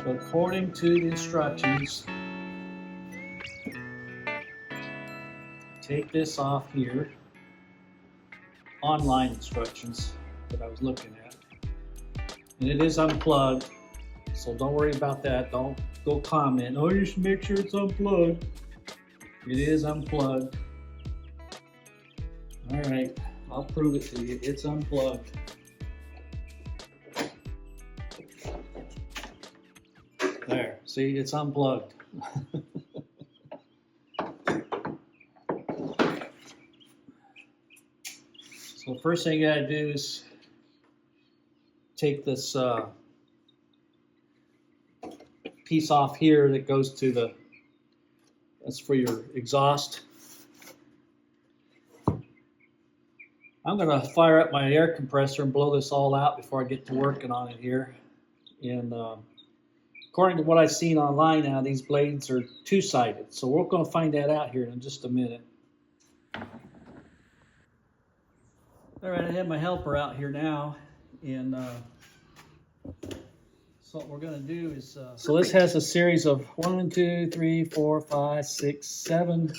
according to the instructions, take this off here. Online instructions that I was looking at. And it is unplugged, so don't worry about that. Don't go comment, oh, you should make sure it's unplugged. It is unplugged. All right, I'll prove it to you. It's unplugged. There, see, it's unplugged. So the first thing you gotta do is take this piece off here that goes to the, that's for your exhaust. I'm gonna fire up my air compressor and blow this all out before I get to working on it here. And according to what I've seen online now, these blades are two-sided. So we're gonna find that out here in just a minute. All right, I have my helper out here now, and so what we're going to do is, so this has a series of 1, 2, 3, 4, 5, 6, 7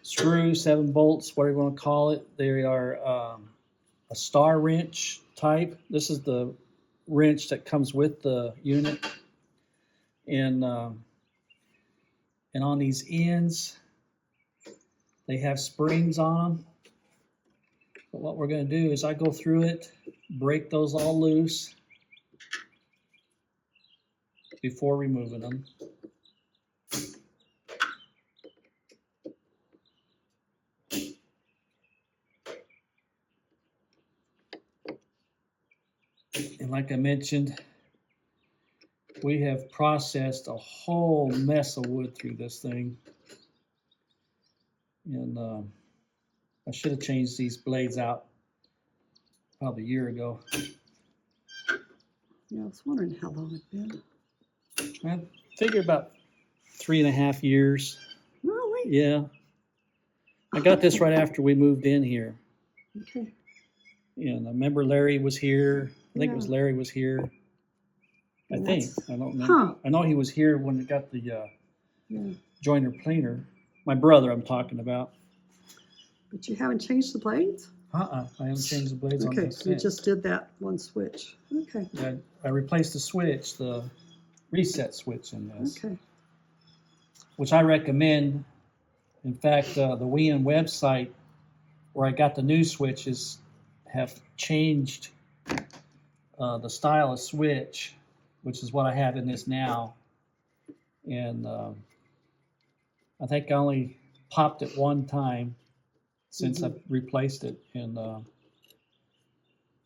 screws, 7 bolts, whatever you want to call it. They are a star wrench type. This is the wrench that comes with the unit, and on these ends, they have springs on them. But what we're going to do is I go through it, break those all loose before removing them. And like I mentioned, we have processed a whole mess of wood through this thing. And I should have changed these blades out probably a year ago. Yeah, I was wondering how long it'd been. I figure about 3.5 years. Really? Yeah. I got this right after we moved in here. Okay. And I remember Larry was here. I think it was Larry was here. I think. I don't know. Huh. I know he was here when we got the joiner planer. My brother I'm talking about. But you haven't changed the blades? I haven't changed the blades on this. Okay, you just did that one switch. Okay. I replaced the switch, the reset switch in this. Okay. Which I recommend. In fact, the WEN website where I got the new switches have changed the style of switch, which is what I have in this now. And I think I only popped it one time since I've replaced it. And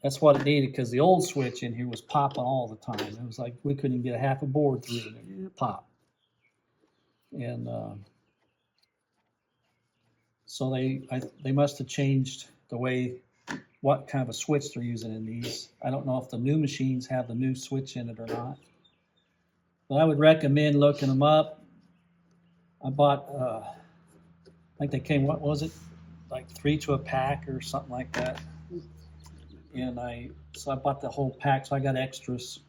that's what it needed, because the old switch in here was popping all the time. It was like we couldn't get a half a board through it and it would pop. And so they must have changed the way, what kind of a switch they're using in these. I don't know if the new machines have the new switch in it or not. But I would recommend looking them up. I bought, I think they came, what was it? Like 3 to a pack or something like that. And so I bought the whole pack, so I got extras.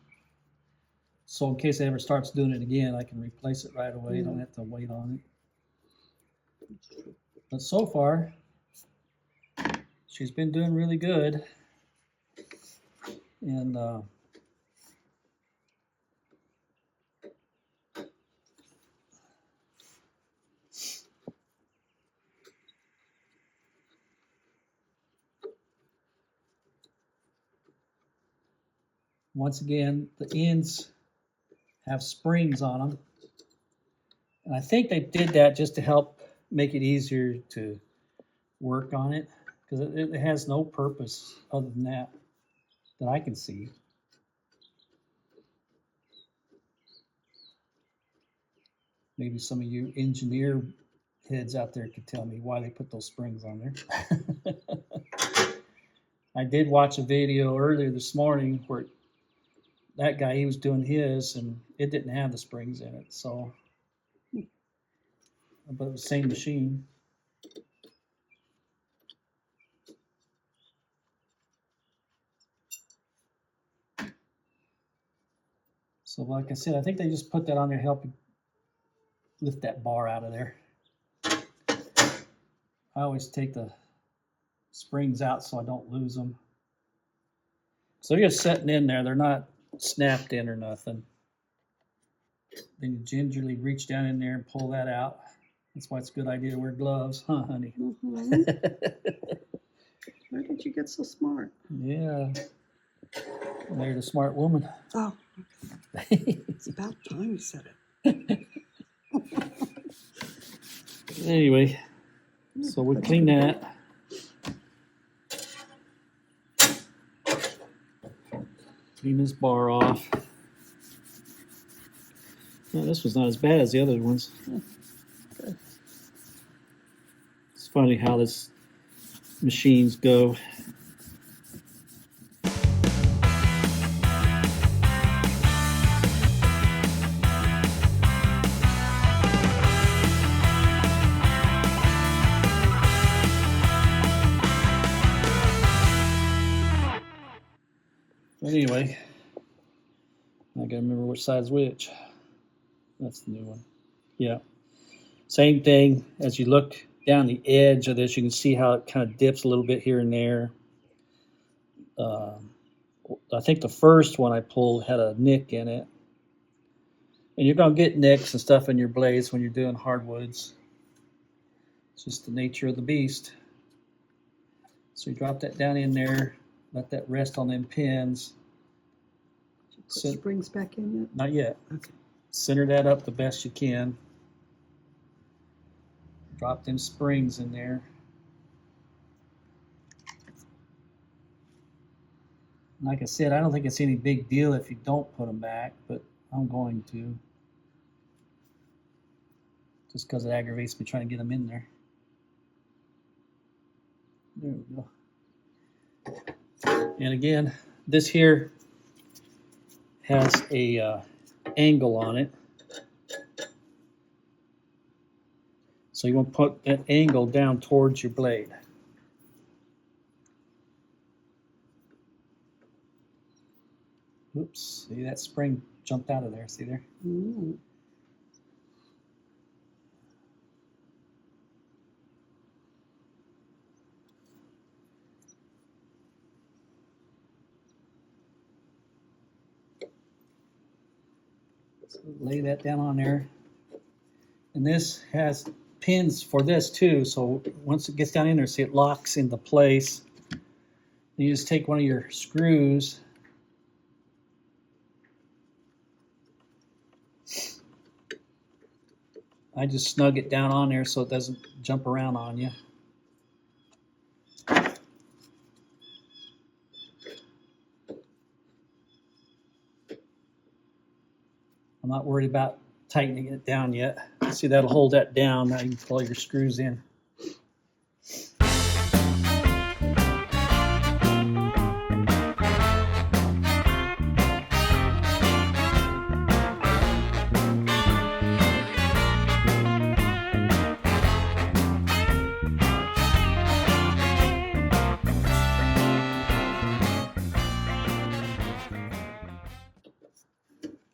So in case it ever starts doing it again, I can replace it right away. Don't have to wait on it. But so far, she's been doing really good. And once again, the ends have springs on them. And I think they did that just to help make it easier to work on it, because it has no purpose other than that I can see. Maybe some of you engineer heads out there could tell me why they put those springs on there. I did watch a video earlier this morning where that guy, he was doing his and it didn't have the springs in it. So, but it was the same machine. So like I said, I think they just put that on there to help lift that bar out of there. I always take the springs out so I don't lose them. So they're just sitting in there. They're not snapped in or nothing. Then you gingerly reach down in there and pull that out. That's why it's a good idea to wear gloves, huh, honey? Where did you get so smart? Yeah. There's a smart woman. Oh, it's about time you said it. Anyway, so we clean that. Clean this bar off. Well, this was not as bad as the other ones. It's funny how this machines go. Anyway, I gotta remember which side's which. That's the new one. Yeah. Same thing. As you look down the edge of this, you can see how it kind of dips a little bit here and there. I think the first one I pulled had a nick in it. And you're going to get nicks and stuff in your blades when you're doing hardwoods. It's just the nature of the beast. So you drop that down in there, let that rest on them pins. Did you put springs back in yet? Not yet. Okay. Center that up the best you can. Drop them springs in there. Like I said, I don't think it's any big deal if you don't put them back, but I'm going to. Just because it aggravates me trying to get them in there. There we go. And again, this here has a angle on it. So you want to put that angle down towards your blade. Oops, see that spring jumped out of there, see there? Ooh. So lay that down on there. And this has pins for this too, so once it gets down in there, see it locks into place. Then you just take one of your screws. I just snug it down on there so it doesn't jump around on you. I'm not worried about tightening it down yet. See, that'll hold that down. Now you can pull your screws in.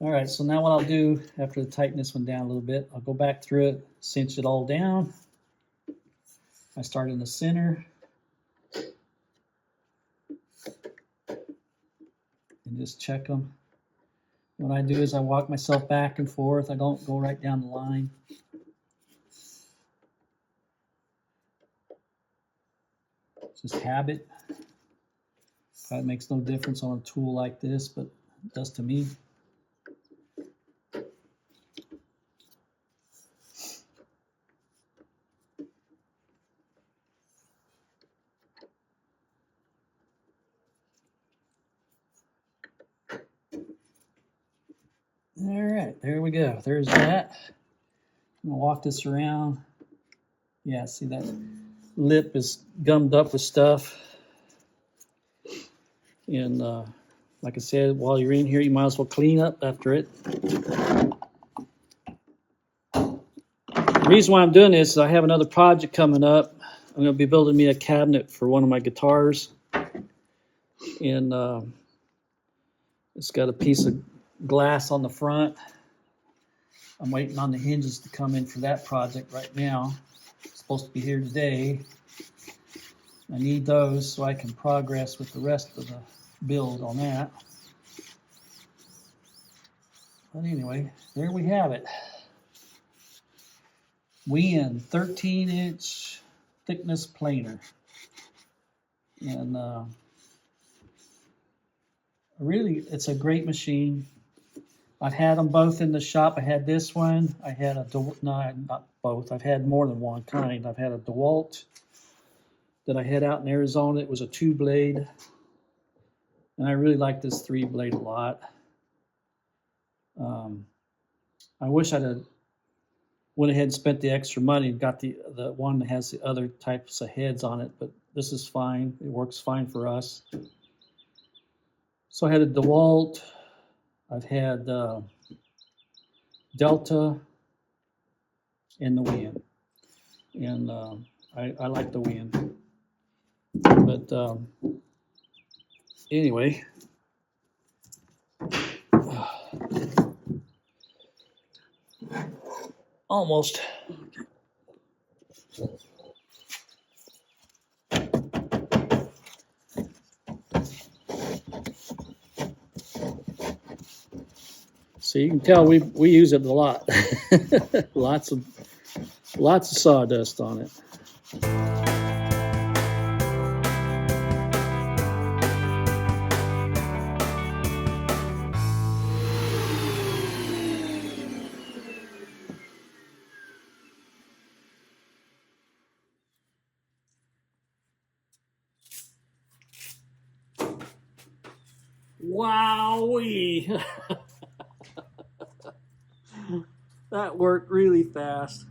All right, so now what I'll do after to tighten this one down a little bit, I'll go back through it, cinch it all down. I start in the center. And just check them. What I do is I walk myself back and forth. I don't go right down the line. It's just habit. Probably makes no difference on a tool like this, but it does to me. All right, there we go. There's that. I'm gonna walk this around. Yeah, see that lip is gummed up with stuff. And like I said, while you're in here, you might as well clean up after it. The reason why I'm doing this is I have another project coming up. I'm gonna be building me a cabinet for one of my guitars. And it's got a piece of glass on the front. I'm waiting on the hinges to come in for that project right now. It's supposed to be here today. I need those so I can progress with the rest of the build on that. But anyway, there we have it. WEN 13-inch thickness planer. And really, it's a great machine. I've had them both in the shop. I had this one. I had a, no, not both. I've had more than one kind. I've had a DeWalt that I had out in Arizona. It was a 2-blade. And I really like this 3-blade a lot. I wish I'd have went ahead and spent the extra money and got the one that has the other types of heads on it, but this is fine. It works fine for us. So I had a DeWalt. I've had Delta and the WEN. And I like the WEN. But anyway. Almost. So you can tell we use it a lot. lots of sawdust on it. Wowee! That worked really fast.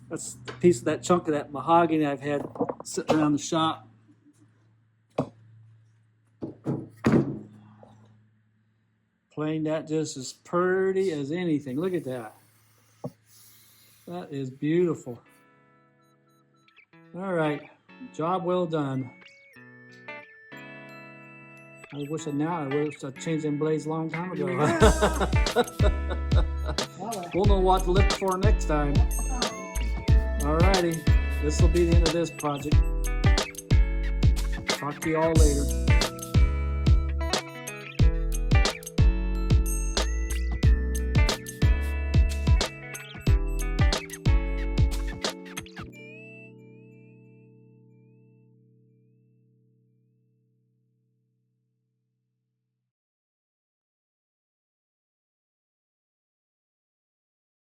That's a piece of that chunk of that mahogany I've had sitting around the shop. Planed that just as pretty as anything. Look at that. That is beautiful. All right, job well done. I wish I'd changed them blades a long time ago. We'll know what to look for next time. Alrighty, this will be the end of this project. Talk to you all later.